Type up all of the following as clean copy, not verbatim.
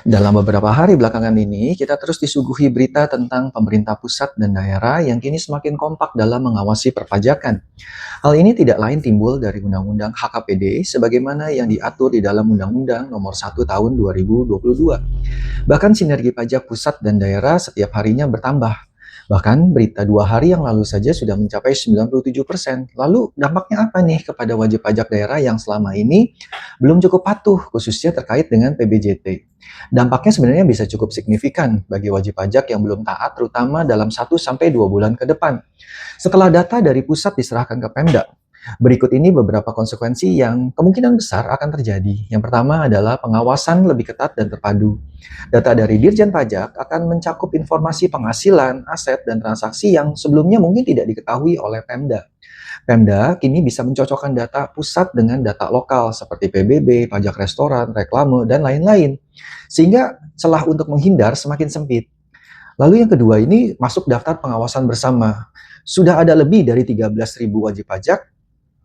Dalam beberapa hari belakangan ini, kita terus disuguhi berita tentang pemerintah pusat dan daerah yang kini semakin kompak dalam mengawasi perpajakan. Hal ini tidak lain timbul dari Undang-Undang HKPD sebagaimana yang diatur di dalam Undang-Undang Nomor 1 Tahun 2022. Bahkan sinergi pajak pusat dan daerah setiap harinya bertambah. Bahkan berita 2 hari yang lalu saja sudah mencapai 97%. Lalu dampaknya apa nih kepada wajib pajak daerah yang selama ini belum cukup patuh, khususnya terkait dengan PBJT? Dampaknya sebenarnya bisa cukup signifikan bagi wajib pajak yang belum taat, terutama dalam 1 sampai 2 bulan ke depan. Setelah data dari pusat diserahkan ke Pemda, berikut ini beberapa konsekuensi yang kemungkinan besar akan terjadi. Yang pertama adalah pengawasan lebih ketat dan terpadu. Data dari Dirjen Pajak akan mencakup informasi penghasilan, aset, dan transaksi yang sebelumnya mungkin tidak diketahui oleh Pemda. Pemda kini bisa mencocokkan data pusat dengan data lokal seperti PBB, pajak restoran, reklame, dan lain-lain. Sehingga celah untuk menghindar semakin sempit. Lalu yang kedua ini masuk daftar pengawasan bersama. Sudah ada lebih dari 13.000 wajib pajak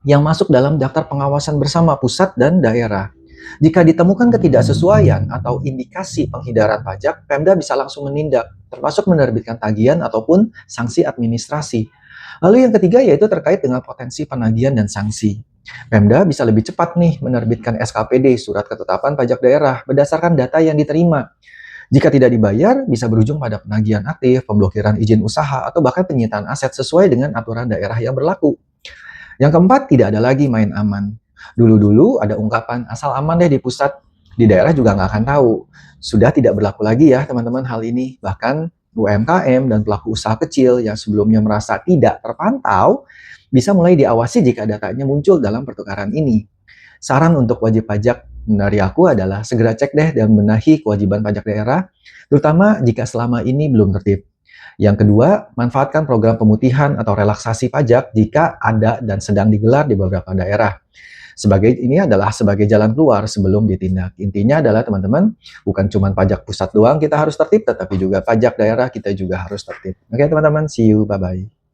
yang masuk dalam daftar pengawasan bersama pusat dan daerah. Jika ditemukan ketidaksesuaian atau indikasi penghindaran pajak, Pemda bisa langsung menindak, termasuk menerbitkan tagihan ataupun sanksi administrasi. Lalu yang ketiga yaitu terkait dengan potensi penagihan dan sanksi. Pemda bisa lebih cepat nih menerbitkan SKPD, Surat Ketetapan Pajak Daerah, berdasarkan data yang diterima. Jika tidak dibayar, bisa berujung pada penagihan aktif, pemblokiran izin usaha, atau bahkan penyitaan aset sesuai dengan aturan daerah yang berlaku. Yang keempat, tidak ada lagi main aman. Dulu-dulu ada ungkapan asal aman deh di pusat, di daerah juga nggak akan tahu. Sudah tidak berlaku lagi ya teman-teman hal ini. Bahkan UMKM dan pelaku usaha kecil yang sebelumnya merasa tidak terpantau, bisa mulai diawasi jika datanya muncul dalam pertukaran ini. Saran untuk wajib pajak dari aku adalah segera cek deh dan benahi kewajiban pajak daerah, terutama jika selama ini belum tertib. Yang kedua, manfaatkan program pemutihan atau relaksasi pajak jika ada dan sedang digelar di beberapa daerah. Sebagai jalan keluar sebelum ditindak. Intinya adalah teman-teman, bukan cuma pajak pusat doang kita harus tertib, tetapi juga pajak daerah kita juga harus tertib. Oke teman-teman, see you, bye-bye.